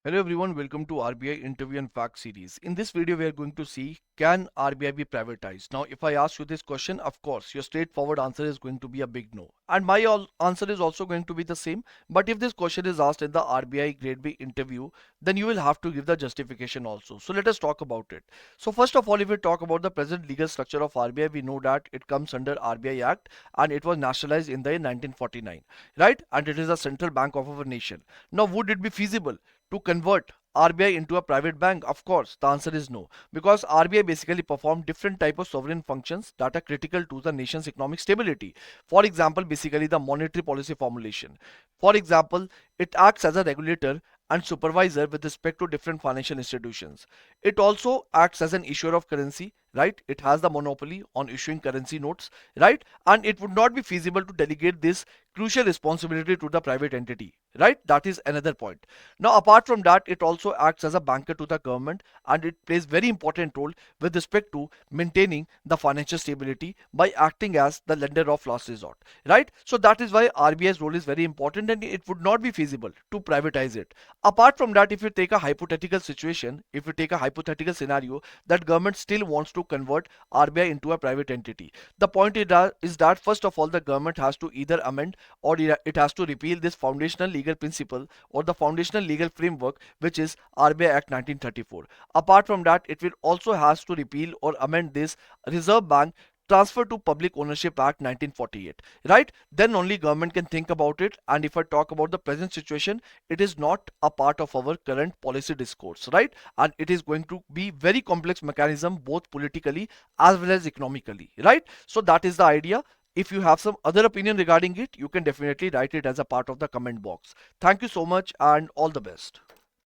Hello everyone, welcome to RBI Interview and Fact series. In this video, we are going to see, can RBI be privatized? Now, if I ask you this question, of course, your straightforward answer is going to be a big no. And my answer is also going to be the same. But if this question is asked in the RBI Grade B interview, then you will have to give the justification also. So let us talk about it. So first of all, if we talk about the present legal structure of RBI, we know that it comes under RBI Act and it was nationalized in the year 1949, right? And it is a central bank of our nation. Now, would it be feasible to convert RBI into a private bank? Of course, the answer is no, because RBI basically perform different type of sovereign functions that are critical to the nation's economic stability. For example, basically the monetary policy formulation. For example, it acts as a regulator and supervisor with respect to different financial institutions. It also acts as an issuer of currency, right? It has the monopoly on issuing currency notes, right? And it would not be feasible to delegate this crucial responsibility to the private entity, right? That is another point. Now, apart from that, it also acts as a banker to the government and it plays very important role with respect to maintaining the financial stability by acting as the lender of last resort, right? So that is why RBI's role is very important and it would not be feasible to privatize it. Apart from that, if you take a hypothetical situation, if you take a hypothetical scenario that government still wants to convert RBI into a private entity, the point is that first of all, the government has to either amend or it has to repeal this foundational legal principle or the foundational legal framework, which is RBI Act 1934. Apart from that, it will also has to repeal or amend this Reserve Bank Transfer to Public Ownership Act 1948, right? Then only government can think about it. And if I talk about the present situation, it is not a part of our current policy discourse, right? And it is going to be very complex mechanism both politically as well as economically, right? So that is the idea. If you have some other opinion regarding it, you can definitely write it as a part of the comment box. Thank you so much and all the best.